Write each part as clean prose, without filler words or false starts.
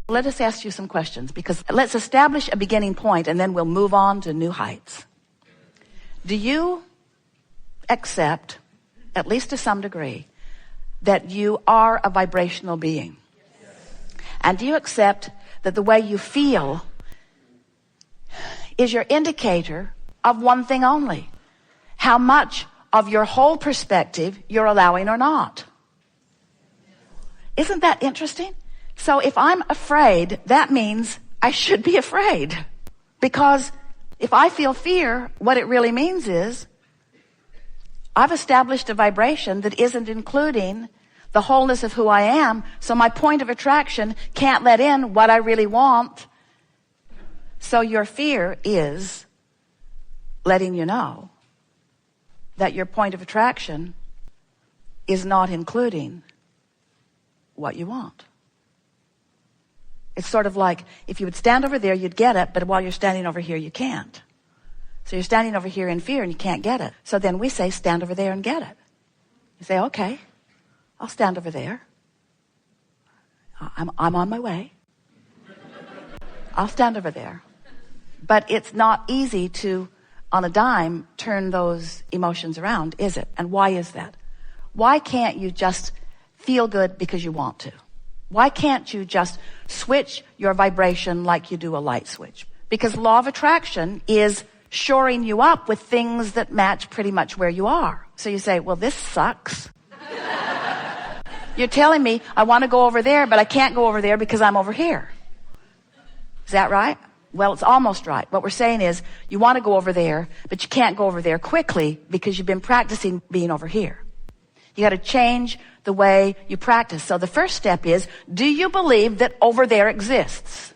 Let us ask you some questions, because let's establish a beginning point and then we'll move on to new heights. Do you accept, at least to some degree, that you are a vibrational being? And do you accept that the way you feel is your indicator of one thing only: how much of your whole perspective you're allowing or not? Isn't that interesting? So if I'm afraid, that means I should be afraid. Because if I feel fear, what it really means is I've established a vibration that isn't including the wholeness of who I am, so my point of attraction can't let in what I really want. So your fear is letting you know that your point of attraction is not including what you want. It's sort of like if you would stand over there, you'd get it, but while you're standing over here, you can't. So you're standing over here in fear and you can't get it. So then we say, stand over there and get it. You say, okay, I'll stand over there. I'm on my way. I'll stand over there. But it's not easy to, on a dime, turn those emotions around, is it? And why is that? Why can't you just feel good because you want to? Why can't you just switch your vibration like you do a light switch? Because law of attraction is shoring you up with things that match pretty much where you are. So you say, well, this sucks. You're telling me I want to go over there, but I can't go over there because I'm over here. Is that right? Well, it's almost right. What we're saying is you want to go over there, but you can't go over there quickly because you've been practicing being over here. You got to change the way you practice. So the first step is, do you believe that over there exists?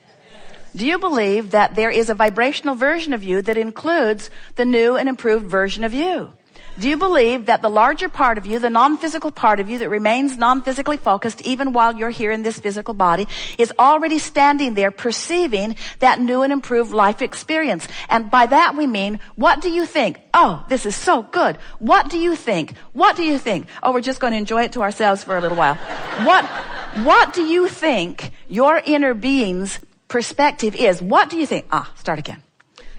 Do you believe that there is a vibrational version of you that includes the new and improved version of you? Do you believe that the larger part of you, the non-physical part of you that remains non-physically focused even while you're here in this physical body, is already standing there perceiving that new and improved life experience? And by that we mean, what do you think? Oh, this is so good. What do you think? What do you think? Oh, we're just going to enjoy it to ourselves for a little while. What do you think your inner being's perspective is? What do you think? Start again.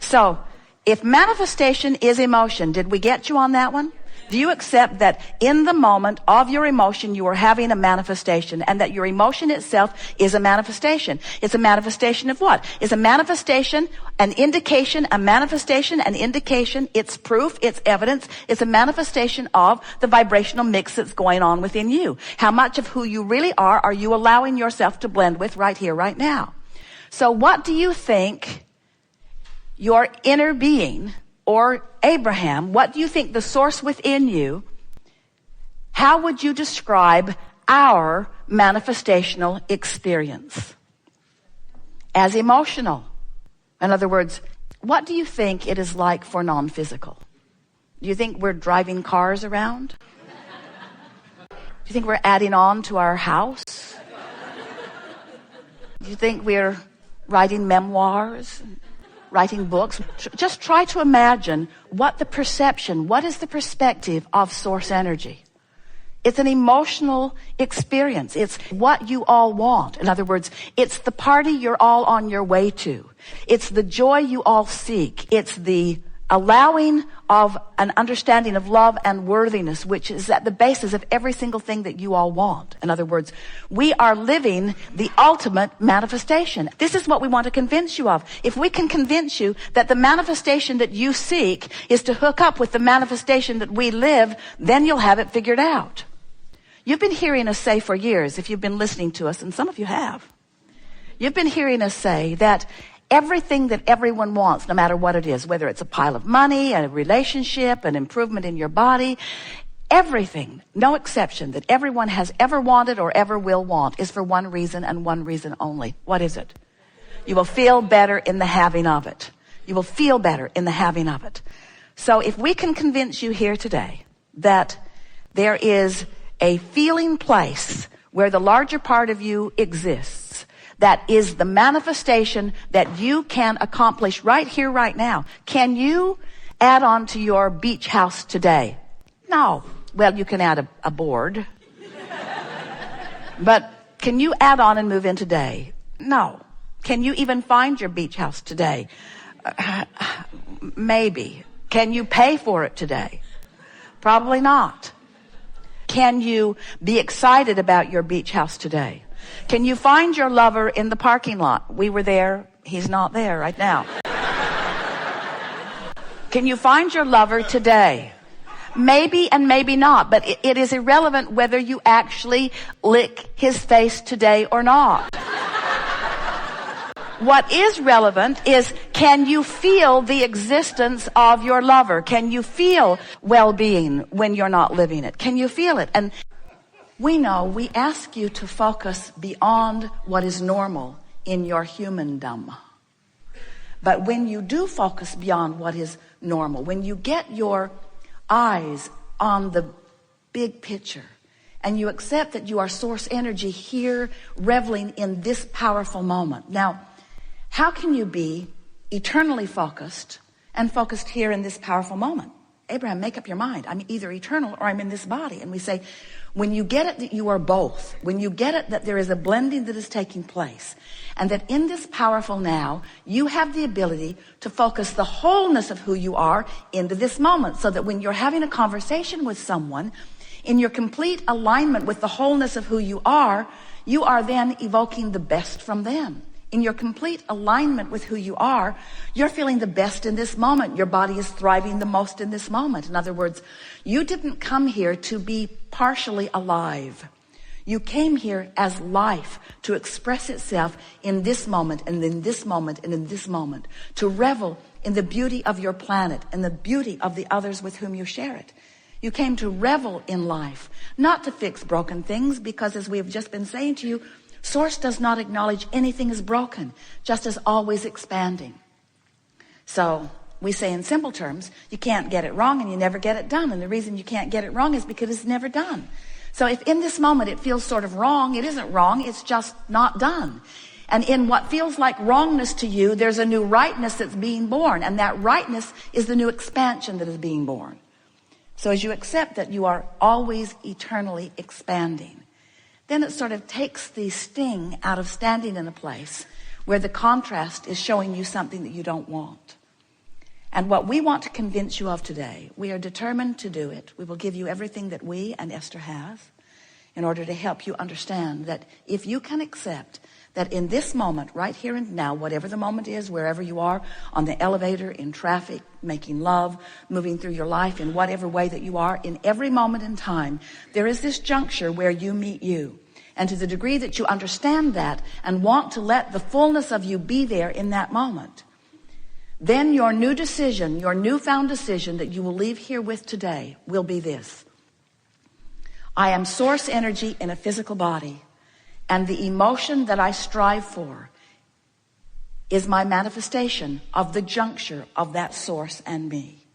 So, if manifestation is emotion, did we get you on that one? Do you accept that in the moment of your emotion, you are having a manifestation, and that your emotion itself is a manifestation? It's a manifestation of what? It's a manifestation, an indication, a manifestation, an indication. It's proof, it's evidence. It's a manifestation of the vibrational mix that's going on within you. How much of who you really are you allowing yourself to blend with right here, right now? So what do you think your inner being, or Abraham, what do you think the source within you, how would you describe our manifestational experience? As emotional. In other words, what do you think it is like for non-physical? Do you think we're driving cars around? Do you think we're adding on to our house? Do you think we're writing memoirs? Writing books? Just try to imagine what is the perspective of source energy. It's an emotional experience. It's what you all want. In other words, it's the party you're all on your way to. It's the joy you all seek. It's the allowing of an understanding of love and worthiness, which is at the basis of every single thing that you all want. In other words, we are living the ultimate manifestation. This is what we want to convince you of. If we can convince you that the manifestation that you seek is to hook up with the manifestation that we live, then you'll have it figured out. You've been hearing us say for years, if you've been listening to us, and some of you have, you've been hearing us say that everything that everyone wants, no matter what it is, whether it's a pile of money, a relationship, an improvement in your body, everything, no exception, that everyone has ever wanted or ever will want is for one reason and one reason only. What is it? You will feel better in the having of it. You will feel better in the having of it. So if we can convince you here today that there is a feeling place where the larger part of you exists, that is the manifestation that you can accomplish right here, right now. Can you add on to your beach house today? No. Well, you can add a board. But can you add on and move in today? No. Can you even find your beach house today? Maybe. Can you pay for it today? Probably not. Can you be excited about your beach house today? Can you find your lover in the parking lot? We were there. He's not there right now. Can you find your lover today? Maybe and maybe not, but it is irrelevant whether you actually lick his face today or not. What is relevant is, can you feel the existence of your lover? Can you feel well-being when you're not living it? Can you feel it? And we know we ask you to focus beyond what is normal in your humandom. But when you do focus beyond what is normal, when you get your eyes on the big picture and you accept that you are source energy here reveling in this powerful moment. Now, how can you be eternally focused and focused here in this powerful moment? Abraham, make up your mind. I'm either eternal or I'm in this body. And we say, when you get it that you are both, when you get it that there is a blending that is taking place, and that in this powerful now, you have the ability to focus the wholeness of who you are into this moment, so that when you're having a conversation with someone, in your complete alignment with the wholeness of who you are then evoking the best from them. In your complete alignment with who you are, you're feeling the best in this moment. Your body is thriving the most in this moment. In other words, you didn't come here to be partially alive. You came here as life to express itself in this moment and in this moment and in this moment, to revel in the beauty of your planet and the beauty of the others with whom you share it. You came to revel in life, not to fix broken things, because as we have just been saying to you, Source does not acknowledge anything is broken, just as always expanding. So we say in simple terms, you can't get it wrong and you never get it done. And the reason you can't get it wrong is because it's never done. So if in this moment it feels sort of wrong, it isn't wrong, it's just not done. And in what feels like wrongness to you, there's a new rightness that's being born. And that rightness is the new expansion that is being born. So as you accept that you are always eternally expanding, then it sort of takes the sting out of standing in a place where the contrast is showing you something that you don't want. And what we want to convince you of today, we are determined to do it. We will give you everything that we and Esther has in order to help you understand that if you can accept that in this moment, right here and now, whatever the moment is, wherever you are, on the elevator, in traffic, making love, moving through your life in whatever way that you are, in every moment in time, there is this juncture where you meet you. And to the degree that you understand that and want to let the fullness of you be there in that moment, then your new decision, your newfound decision that you will leave here with today will be this: I am source energy in a physical body, and the emotion that I strive for is my manifestation of the juncture of that source and me.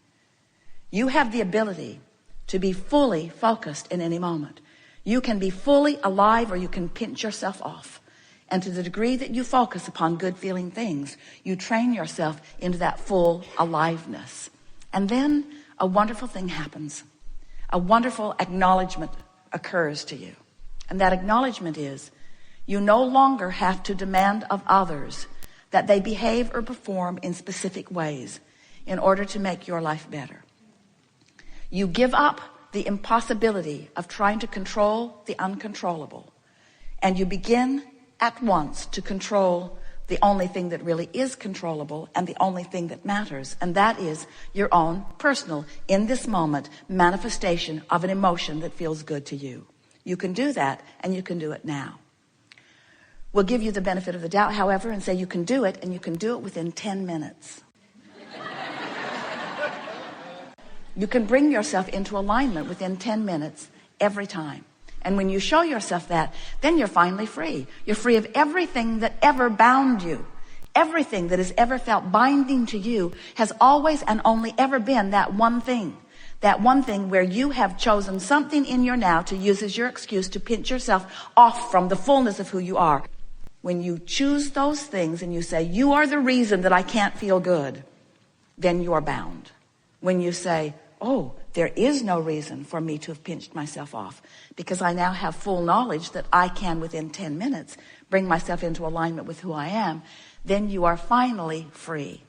You have the ability to be fully focused in any moment. You can be fully alive or you can pinch yourself off. And to the degree that you focus upon good feeling things, you train yourself into that full aliveness. And then a wonderful thing happens. A wonderful acknowledgement occurs to you. And that acknowledgement is, you no longer have to demand of others that they behave or perform in specific ways in order to make your life better. You give up the impossibility of trying to control the uncontrollable, and you begin at once to control the only thing that really is controllable and the only thing that matters, and that is your own personal, in this moment, manifestation of an emotion that feels good to you. You can do that, and you can do it now. We'll give you the benefit of the doubt, however, and say you can do it, and you can do it within 10 minutes. You can bring yourself into alignment within 10 minutes every time. And when you show yourself that, then you're finally free. You're free of everything that ever bound you. Everything that has ever felt binding to you has always and only ever been that one thing. That one thing where you have chosen something in your now to use as your excuse to pinch yourself off from the fullness of who you are. When you choose those things and you say, you are the reason that I can't feel good, then you are bound. When you say, oh, There is no reason for me to have pinched myself off, because I now have full knowledge that I can, within 10 minutes, bring myself into alignment with who I am. Then you are finally free.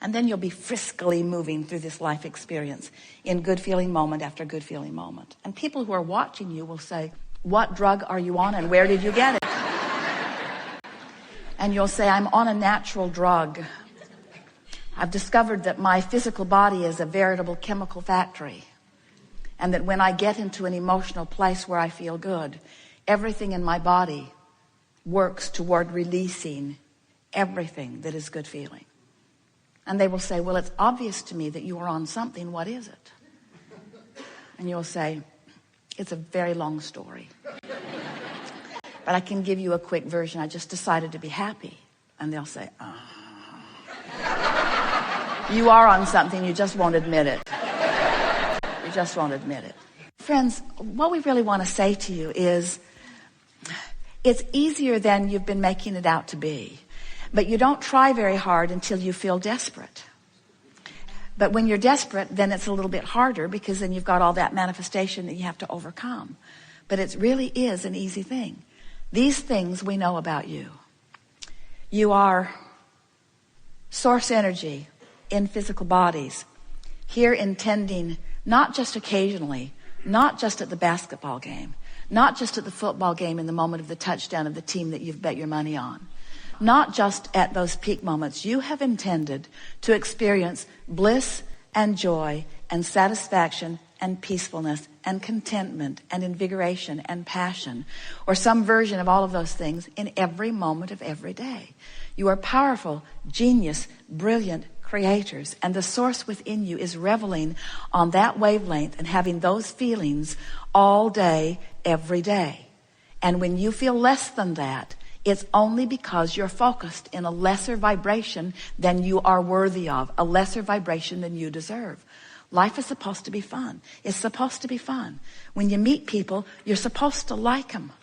And then you'll be friskily moving through this life experience in good feeling moment after good feeling moment. And people who are watching you will say, what drug are you on and where did you get it? And you'll say, I'm on a natural drug. I've discovered that my physical body is a veritable chemical factory. And that when I get into an emotional place where I feel good, everything in my body works toward releasing everything that is good feeling. And they will say, well, it's obvious to me that you are on something. What is it? And you'll say, it's a very long story. But I can give you a quick version. I just decided to be happy. And they'll say, you are on something, you just won't admit it. You just won't admit it. Friends, what we really want to say to you is, it's easier than you've been making it out to be. But you don't try very hard until you feel desperate. But when you're desperate, then it's a little bit harder, because then you've got all that manifestation that you have to overcome. But it really is an easy thing. These things we know about you. You are source energy in physical bodies, here intending not just occasionally, not just at the basketball game, not just at the football game in the moment of the touchdown of the team that you've bet your money on, not just at those peak moments. You have intended to experience bliss and joy and satisfaction and peacefulness and contentment and invigoration and passion, or some version of all of those things in every moment of every day. You are powerful, genius, brilliant creators, and the source within you is reveling on that wavelength and having those feelings all day, every day. And when you feel less than that, it's only because you're focused in a lesser vibration than you are worthy of, a lesser vibration than you deserve. Life is supposed to be fun. It's supposed to be fun. When you meet people, you're supposed to like them.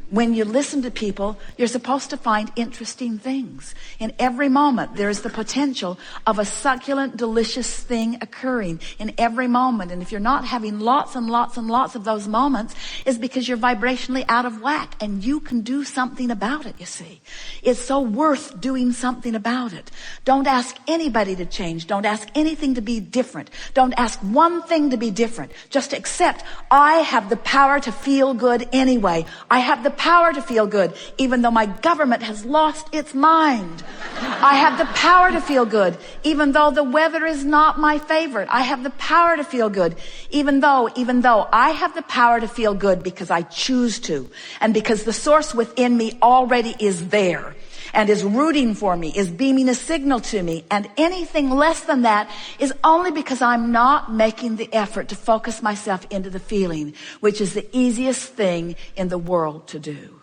When you listen to people, you're supposed to find interesting things. In every moment, there is the potential of a succulent, delicious thing occurring in every moment. And if you're not having lots and lots and lots of those moments, it's because you're vibrationally out of whack, and you can do something about it, you see. It's so worth doing something about it. Don't ask anybody to change. Don't ask anything to be different. Don't ask one thing to be different. Just accept, I have the power to feel good anyway. I have the power to feel good, even though my government has lost its mind. I have the power to feel good, even though the weather is not my favorite. I have the power to feel good, even though I have the power to feel good because I choose to, and because the source within me already is there and is rooting for me, is beaming a signal to me. And anything less than that is only because I'm not making the effort to focus myself into the feeling, which is the easiest thing in the world to do.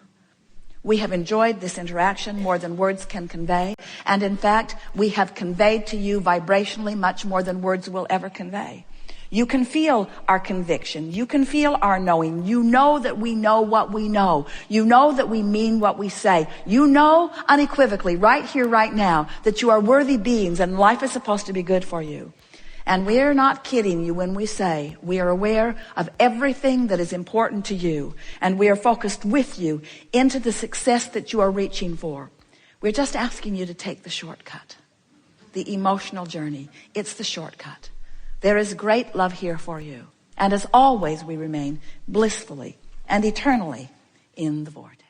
We have enjoyed this interaction more than words can convey. And in fact, we have conveyed to you vibrationally much more than words will ever convey. You can feel our conviction. You can feel our knowing. You know that we know what we know. You know that we mean what we say. You know unequivocally, right here, right now, that you are worthy beings and life is supposed to be good for you. And we are not kidding you when we say we are aware of everything that is important to you, and we are focused with you into the success that you are reaching for. We're just asking you to take the shortcut, the emotional journey. It's the shortcut. There is great love here for you. And as always, we remain blissfully and eternally in the vortex.